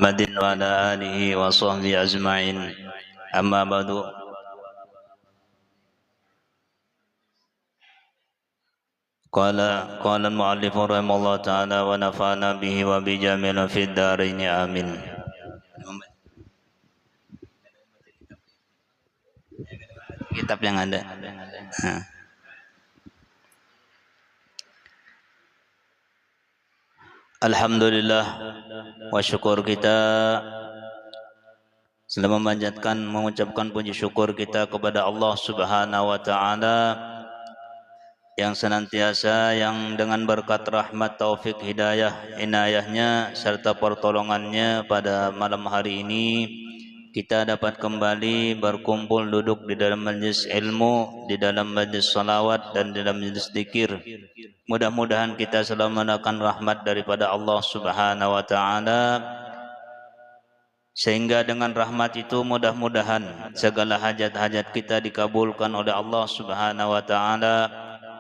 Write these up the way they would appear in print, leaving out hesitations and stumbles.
محمد وعلى آله وصحبه أجمعين أما بعد قال المؤلف رحمه الله تعالى ونفعنا به وبجميع في الدارين آمين. Kitab yang ada. Alhamdulillah wa syukur kita selalu mengucapkan puji syukur kita kepada Allah Subhanahu wa taala yang senantiasa yang dengan berkat rahmat, taufik, hidayah, inayahnya serta pertolongannya pada malam hari ini kita dapat kembali berkumpul duduk di dalam majlis ilmu, di dalam majlis salawat dan di dalam majlis zikir. Mudah-mudahan kita selalu mendapatkan rahmat daripada Allah Subhanahu wa taala, sehingga dengan rahmat itu mudah-mudahan segala hajat-hajat kita dikabulkan oleh Allah Subhanahu wa taala,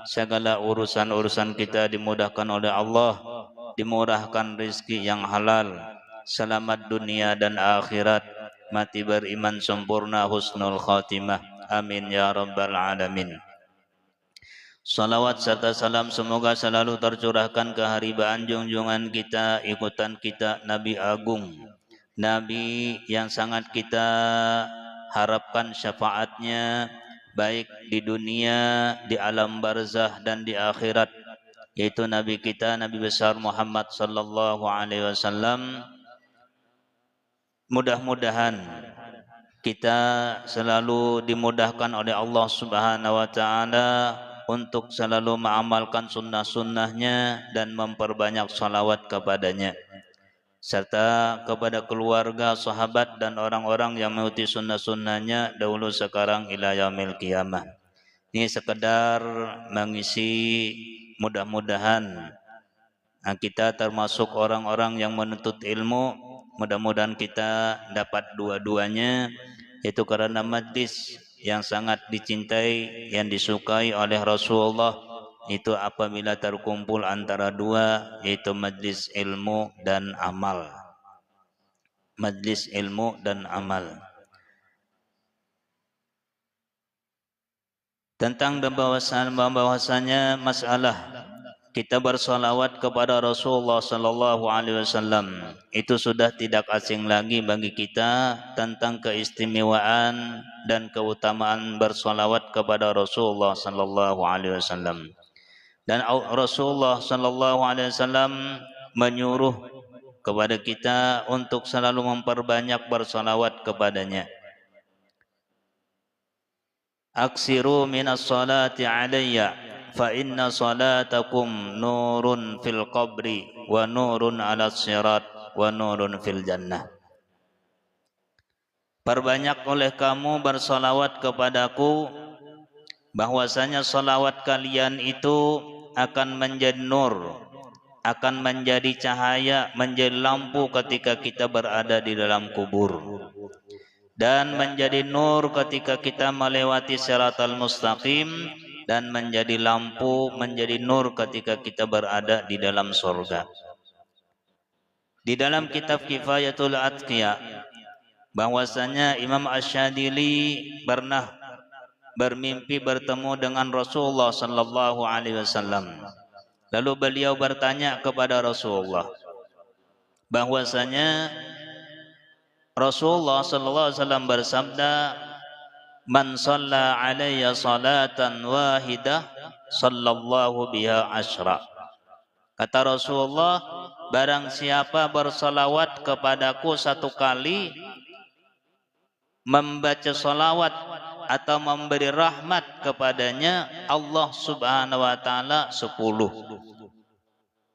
segala urusan-urusan kita dimudahkan oleh Allah, dimurahkan rezeki yang halal, selamat dunia dan akhirat, mati beriman sempurna, husnul khatimah. Amin ya rabbal alamin. Salawat serta salam semoga selalu tercurahkan ke haribaan junjungan kita, ikutan kita, Nabi Agung, Nabi yang sangat kita harapkan syafaatnya baik di dunia, di alam barzah dan di akhirat, yaitu Nabi kita, Nabi besar Muhammad sallallahu alaihi wasallam. Mudah-mudahan kita selalu dimudahkan oleh Allah Subhanahu wa taala untuk selalu mengamalkan sunnah-sunnahnya dan memperbanyak salawat kepadanya, serta kepada keluarga, sahabat dan orang-orang yang mengikuti sunnah-sunnahnya dahulu, sekarang, ila yaumil qiyamah. Ini sekedar mengisi, mudah-mudahan kita termasuk orang-orang yang menuntut ilmu. Mudah-mudahan kita dapat dua-duanya, yaitu karena majlis yang sangat dicintai, yang disukai oleh Rasulullah, itu apabila terkumpul antara dua, yaitu majlis ilmu dan amal. Majlis ilmu dan amal. Tentang bahwasanya masalah kita bersolawat kepada Rasulullah sallallahu alaihi wasallam itu sudah tidak asing lagi bagi kita, tentang keistimewaan dan keutamaan bersolawat kepada Rasulullah sallallahu alaihi wasallam. Dan Rasulullah sallallahu alaihi wasallam menyuruh kepada kita untuk selalu memperbanyak bersolawat kepadanya. Aksiru minas salati alayya fa inna salatakum nurun fil qabri wa nurun ala sirat wa nurun fil jannah. Perbanyak oleh kamu bersolawat kepadaku, bahwasanya solawat kalian itu akan menjadi nur, akan menjadi cahaya, menjadi lampu ketika kita berada di dalam kubur, dan menjadi nur ketika kita melewati siratal mustaqim, dan menjadi lampu, menjadi nur ketika kita berada di dalam surga. Di dalam kitab Kifayatul Atqiya, bahwasanya Imam Asy-Syadzili pernah bermimpi bertemu dengan Rasulullah sallallahu alaihi wasallam. Lalu beliau bertanya kepada Rasulullah bahwasanya Rasulullah sallallahu alaihi wasallam bersabda, man shalla alayya salatan wahidah sallallahu biha asyra. Kata Rasulullah, barang siapa bersalawat kepadaku satu kali, membaca salawat atau memberi rahmat kepadanya, Allah Subhanahu wa taala 10.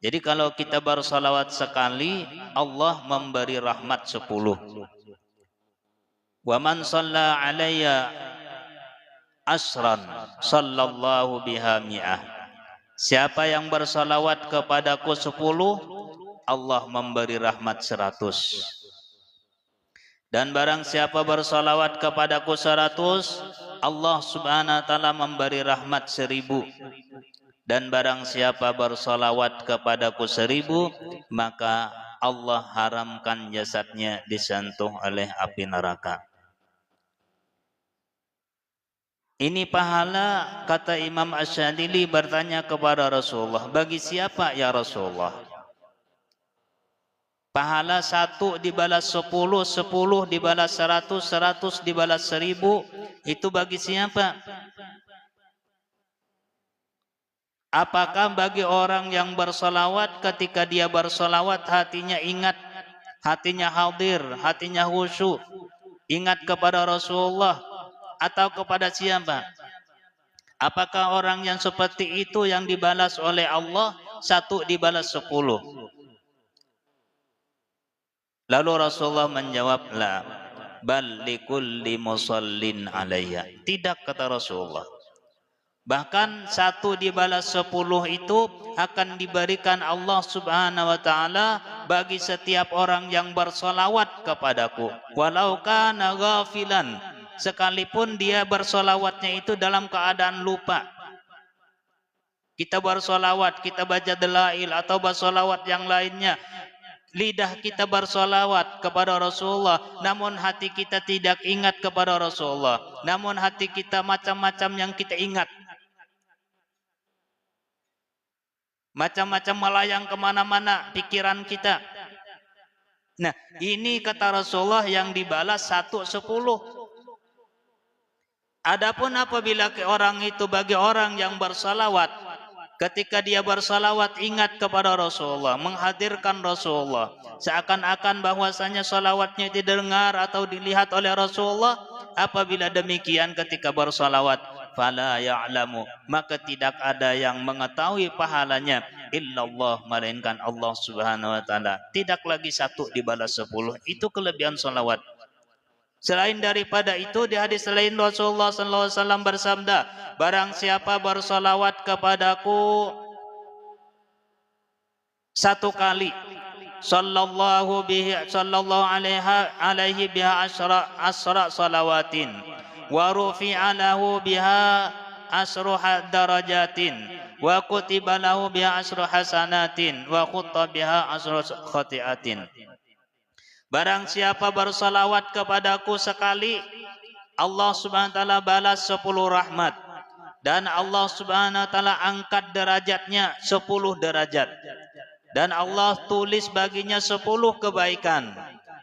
Jadi kalau kita bersalawat sekali, Allah memberi rahmat 10. Wa man shalla alayya asran sallallahu biha mi'ah. Siapa yang bersalawat kepadaku 10, Allah memberi rahmat 100. Dan barang siapa bersalawat kepadaku 100, Allah Subhanahu wa taala memberi rahmat 1000. Dan barang siapa bersalawat kepadaku 1000, maka Allah haramkan jasadnya disentuh oleh api neraka. Ini pahala, kata Imam Asy-Syadzili bertanya kepada Rasulullah, bagi siapa ya Rasulullah? Pahala 1 dibalas 10, 10 dibalas 100, 100 dibalas 1000, itu bagi siapa? Apakah bagi orang yang bersolawat, ketika dia bersolawat hatinya ingat, hatinya hadir, hatinya khusyuk, ingat kepada Rasulullah, atau kepada siapa? Apakah orang yang seperti itu yang dibalas oleh Allah 1 dibalas 10? Lalu Rasulullah menjawab, la, bal likulli musallin alayya. Tidak, kata Rasulullah. Bahkan 1 dibalas 10 itu akan diberikan Allah Subhanahu wa taala bagi setiap orang yang bersolawat kepadaku, walau kana ghafilan, sekalipun dia bersolawatnya itu dalam keadaan lupa. Kita bersolawat, kita baca dalail atau bersolawat yang lainnya, lidah kita bersolawat kepada Rasulullah, namun hati kita tidak ingat kepada Rasulullah, namun hati kita macam-macam yang kita ingat, macam-macam melayang kemana-mana pikiran kita. Nah, ini kata Rasulullah yang dibalas 1 10. Adapun apabila orang itu, bagi orang yang bersalawat, ketika dia bersalawat ingat kepada Rasulullah, menghadirkan Rasulullah, seakan-akan bahwasanya salawatnya didengar atau dilihat oleh Rasulullah. Apabila demikian ketika bersalawat, fala ya'lamu, maka tidak ada yang mengetahui pahalanya illallah, melainkan Allah Subhanahu wa taala. Tidak lagi 1 dibalas 10. Itu kelebihan salawat. Selain daripada itu, di hadis lain Rasulullah sallallahu alaihi wasallam bersabda, barang siapa bersolawat kepadaku 1 kali, sallallahu alaihi biha asra salawatin, wa rufi'a lahu biha asru darajatin, wa kutiba lahu biha asru hasanatin, wa khutta biha asru khati'atin. Barang siapa bersalawat kepadaku sekali, Allah Subhanahu wa taala balas 10 rahmat, dan Allah Subhanahu wa taala angkat derajatnya 10 derajat, dan Allah tulis baginya 10 kebaikan,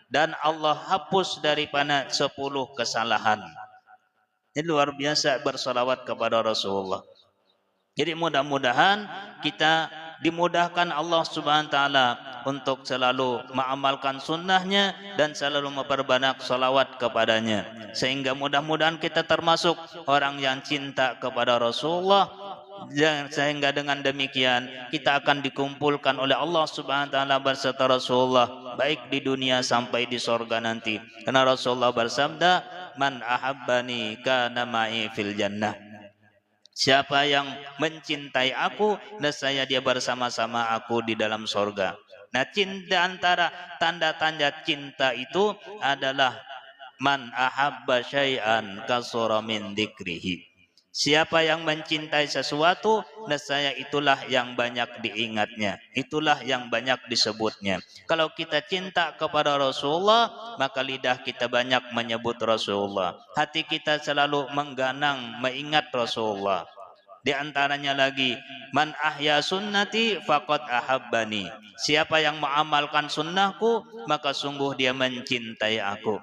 dan Allah hapus daripada 10 kesalahan. Ini luar biasa bersalawat kepada Rasulullah. Jadi mudah-mudahan kita dimudahkan Allah Subhanahu wa taala untuk selalu mengamalkan sunnahnya dan selalu memperbanyak salawat kepadanya, sehingga mudah-mudahan kita termasuk orang yang cinta kepada Rasulullah, sehingga dengan demikian kita akan dikumpulkan oleh Allah Subhanahu wa taala beserta Rasulullah baik di dunia sampai di sorga nanti. Karena Rasulullah bersabda, man ahabbani kana ma'i fil jannah. Siapa yang mencintai aku, nescaya dia bersama-sama aku di dalam sorga. Nah, cinta, antara tanda-tanda cinta itu adalah man ahabba syai'an kasura min dzikrihi. Siapa yang mencintai sesuatu, nescaya itulah yang banyak diingatnya, itulah yang banyak disebutnya. Kalau kita cinta kepada Rasulullah, maka lidah kita banyak menyebut Rasulullah, hati kita selalu mengganang mengingat Rasulullah. Di antaranya lagi, man ahya sunnati faqad ahabbani. Siapa yang mengamalkan sunnahku, maka sungguh dia mencintai aku.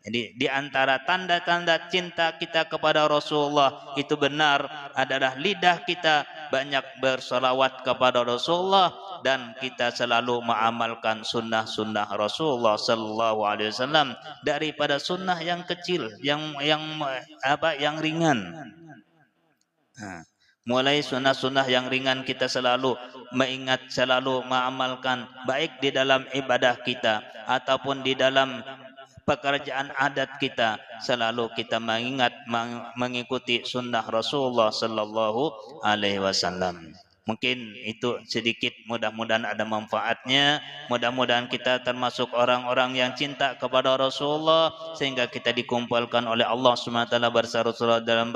Jadi di antara tanda-tanda cinta kita kepada Rasulullah itu benar adalah lidah kita banyak bersolawat kepada Rasulullah, dan kita selalu mengamalkan sunnah-sunnah Rasulullah sallallahu alaihi wasallam, daripada sunnah yang kecil, yang ringan. Mulai sunnah-sunnah yang ringan kita selalu mengingat, selalu mengamalkan, baik di dalam ibadah kita ataupun di dalam pekerjaan adat kita, selalu kita mengingat, mengikuti sunnah Rasulullah sallallahu alaihi wasallam. Mungkin itu sedikit, mudah-mudahan ada manfaatnya. Mudah-mudahan kita termasuk orang-orang yang cinta kepada Rasulullah, sehingga kita dikumpulkan oleh Allah Subhanahu wa taala bersama Rasulullah dalam